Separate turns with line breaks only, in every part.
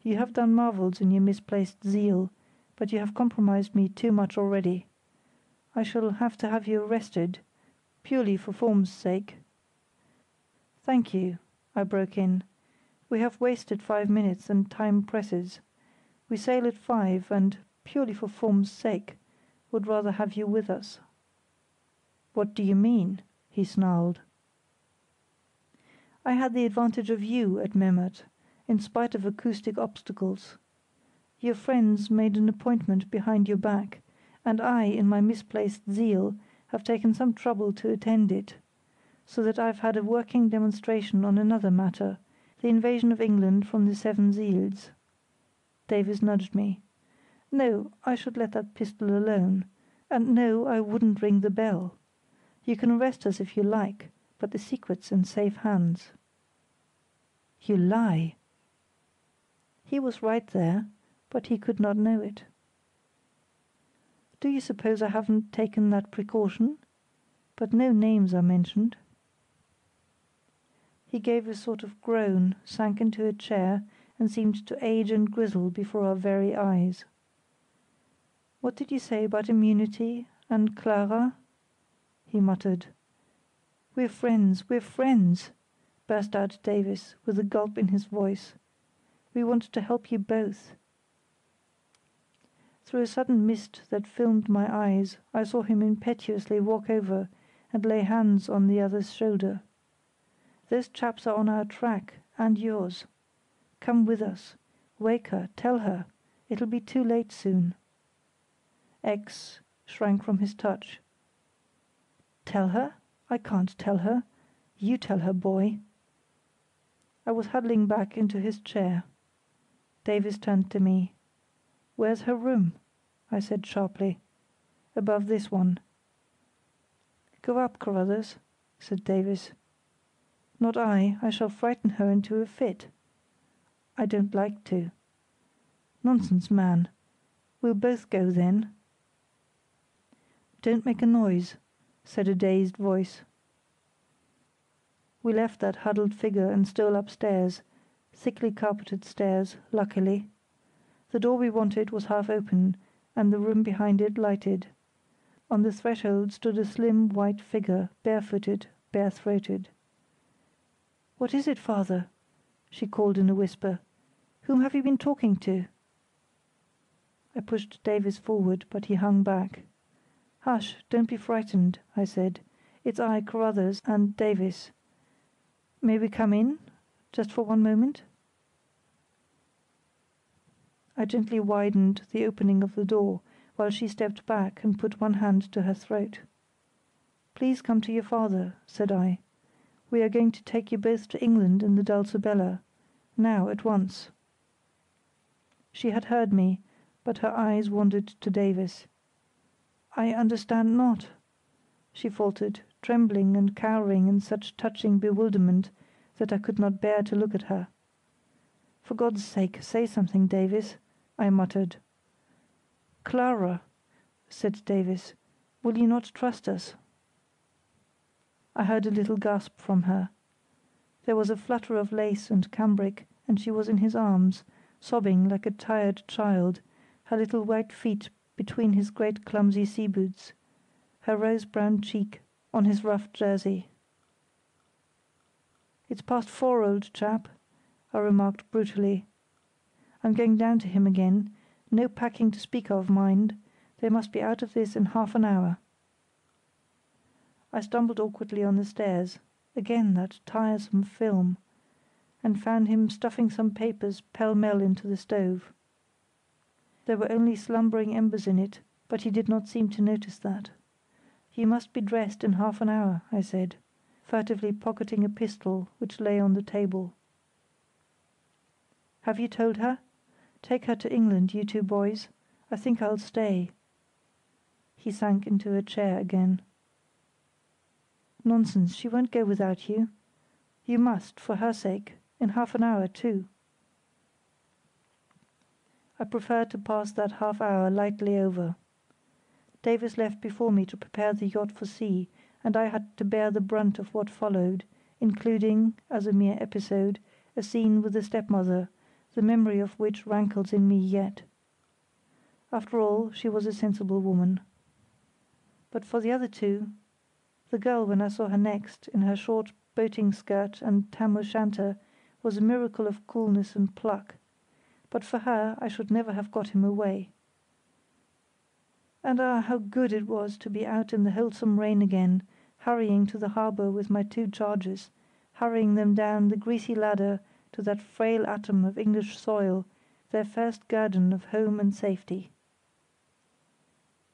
You have done marvels in your misplaced zeal, but you have compromised me too much already. I shall have you arrested, purely for form's sake." "Thank you," I broke in. "We have wasted 5 minutes, and time presses. We sail at 5, and, purely for form's sake, would rather have you with us." "What do you mean?" he snarled. "I had the advantage of you at Memmert, in spite of acoustic obstacles. Your friends made an appointment behind your back, and I, in my misplaced zeal, have taken some trouble to attend it, so that I've had a working demonstration on another matter, the invasion of England from the Seven Siels." Davies nudged me. "No, I should let that pistol alone, and no, I wouldn't ring the bell. You can arrest us if you like, but the secret's in safe hands." "You lie!" He was right there, but he could not know it. "Do you suppose I haven't taken that precaution? But no names are mentioned." He gave a sort of groan, sank into a chair, and seemed to age and grizzle before our very eyes. "What did you say about immunity and Clara?" he muttered. "We're friends, we're friends!" burst out Davies, with a gulp in his voice. "We want to help you both." Through a sudden mist that filmed my eyes I saw him impetuously walk over and lay hands on the other's shoulder. "Those chaps are on our track, and yours. Come with us. Wake her, tell her. It'll be too late soon." X shrank from his touch. "Tell her? I can't tell her. You tell her, boy." I was huddling back into his chair. Davies turned to me. "Where's her room?" I said sharply. "Above this one." "Go up, Carruthers," said Davies. "Not I shall frighten her into a fit." "I don't like to." "Nonsense, man. We'll both go, then." "Don't make a noise," said a dazed voice. We left that huddled figure and stole upstairs, thickly carpeted stairs, luckily. The door we wanted was half open, and the room behind it lighted. On the threshold stood a slim white figure, barefooted, bare-throated. "What is it, father?" she called in a whisper. "Whom have you been talking to?" I pushed Davies forward, but he hung back. "Hush, don't be frightened," I said. "It's I, Carruthers, and Davies. May we come in? Just for one moment?" I gently widened the opening of the door, while she stepped back and put one hand to her throat. "Please come to your father," said I. "We are going to take you both to England in the Dulcibella. Now, at once." She had heard me, but her eyes wandered to Davies. "I understand not," she faltered, trembling and cowering in such touching bewilderment that I could not bear to look at her. "For God's sake, say something, Davies," I muttered. "Clara," said Davies, "will you not trust us?" I heard a little gasp from her. There was a flutter of lace and cambric, and she was in his arms, sobbing like a tired child, her little white feet between his great clumsy sea boots, her rose-brown cheek on his rough jersey. "It's past 4, old chap," I remarked brutally. "I'm going down to him again. No packing to speak of, mind. They must be out of this in half an hour." I stumbled awkwardly on the stairs (again that tiresome film), and found him stuffing some papers pell-mell into the stove. There were only slumbering embers in it, but he did not seem to notice that. "You must be dressed in half an hour," I said, furtively pocketing a pistol which lay on the table. "Have you told her? Take her to England, you two boys. I think I'll stay." He sank into a chair again. "Nonsense, she won't go without you. You must, for her sake, in half an hour, too." I preferred to pass that half hour lightly over. Davies left before me to prepare the yacht for sea, and I had to bear the brunt of what followed, including, as a mere episode, a scene with the stepmother, the memory of which rankles in me yet. After all, she was a sensible woman. But for the other two, the girl when I saw her next, in her short boating skirt and tam o' shanter, was a miracle of coolness and pluck. But for her I should never have got him away. And how good it was to be out in the wholesome rain again, hurrying to the harbour with my two charges, hurrying them down the greasy ladder to that frail atom of English soil, their first guerdon of home and safety.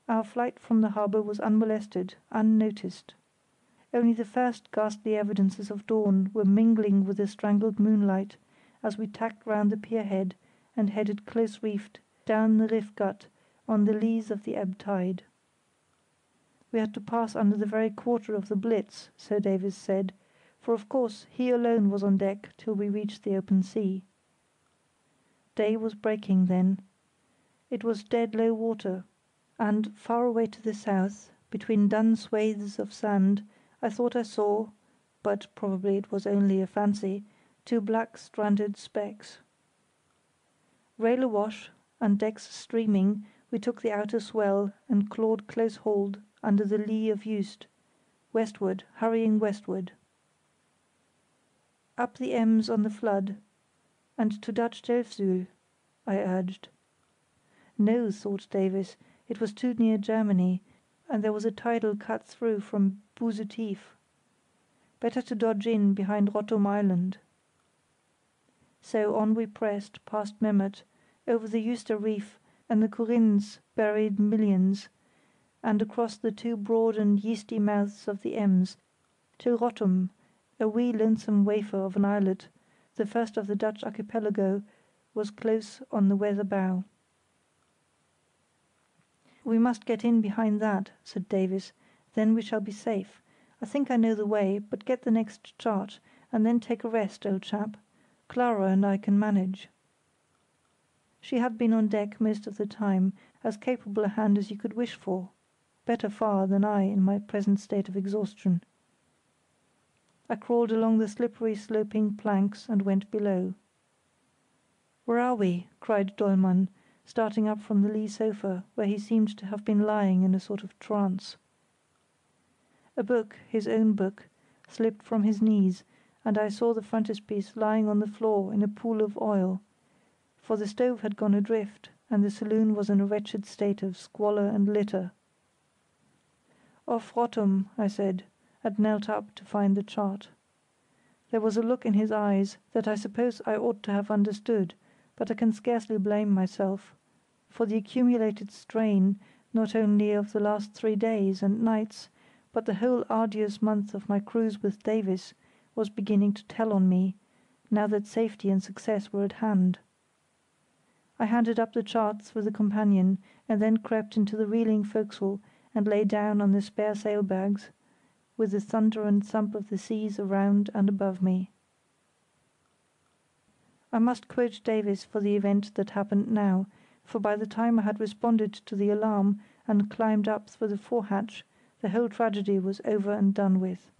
Our flight from the harbour was unmolested, unnoticed. Only the first ghastly evidences of dawn were mingling with the strangled moonlight as we tacked round the pier head and headed close reefed down the Riff Gut on the lees of the ebb tide. We had to pass under the very quarter of the Blitz, so Davies said, for of course he alone was on deck till we reached the open sea. Day was breaking then. It was dead low water, and far away to the south, between dun swathes of sand, I thought I saw, but probably it was only a fancy, two black stranded specks. Rail awash, and decks streaming, we took the outer swell and clawed close hold under the lee of Juist, westward, hurrying westward. Up the Ems on the flood, and to Dutch Delfzyl, I urged. No, thought Davies, it was too near Germany, and there was a tidal cut through from Buse Tief. Better to dodge in behind Rottum Island. So on we pressed, past Memmert, over the Juister Reef and the Corinne's buried millions, and across the two broad and yeasty mouths of the Ems, till Rottum, a wee lonesome wafer of an islet, the first of the Dutch archipelago, was close on the weather bow. "We must get in behind that," said Davies, "then we shall be safe. I think I know the way, but get the next chart, and then take a rest, old chap. Clara and I can manage." She had been on deck most of the time, as capable a hand as you could wish for, better far than I in my present state of exhaustion. I crawled along the slippery sloping planks and went below. "Where are we?" cried Dollmann, starting up from the lee sofa, where he seemed to have been lying in a sort of trance. A book, his own book, slipped from his knees, and I saw the frontispiece lying on the floor in a pool of oil, for the stove had gone adrift, and the saloon was in a wretched state of squalor and litter. "Off Rottum," I said, and knelt up to find the chart. There was a look in his eyes that I suppose I ought to have understood, but I can scarcely blame myself, for the accumulated strain, not only of the last 3 days and nights, but the whole arduous month of my cruise with Davies, was beginning to tell on me, now that safety and success were at hand. I handed up the chart through the companion, and then crept into the reeling forecastle and lay down on the spare sailbags, with the thunder and thump of the seas around and above me. I must quote Davies for the event that happened now, for by the time I had responded to the alarm and climbed up through the forehatch, the whole tragedy was over and done with.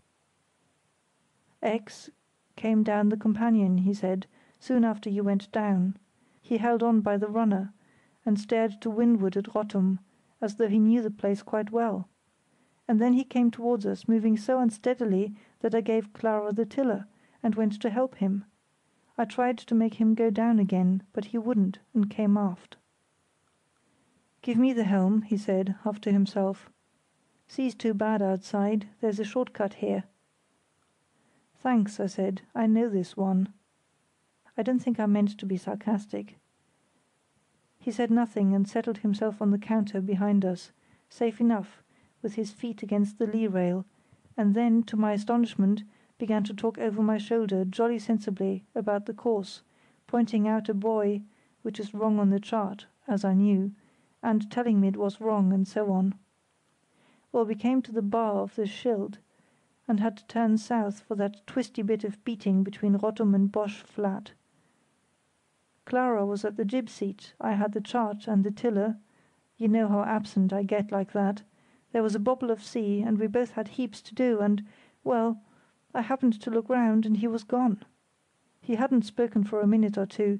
"X came down the companion," he said, "soon after you went down. He held on by the runner, and stared to windward at Rottum, as though he knew the place quite well. And then he came towards us, moving so unsteadily that I gave Clara the tiller, and went to help him. I tried to make him go down again, but he wouldn't, and came aft. "'Give me the helm,' he said, half to himself. "'Sea's too bad outside, there's a short cut here.' "'Thanks,' I said, 'I know this one.' I don't think I meant to be sarcastic. He said nothing and settled himself on the counter behind us, safe enough, with his feet against the lee rail, and then, to my astonishment, began to talk over my shoulder jolly sensibly about the course, pointing out a buoy which is wrong on the chart, as I knew, and telling me it was wrong, and so on. Well, we came to the bar of the Schild, and had to turn south for that twisty bit of beating between Rottum and Bosch Flat. Clara was at the jib seat, I had the chart and the tiller. You know how absent I get like that. There was a bobble of sea, and we both had heaps to do, and, well, I happened to look round, and he was gone. He hadn't spoken for a minute or two,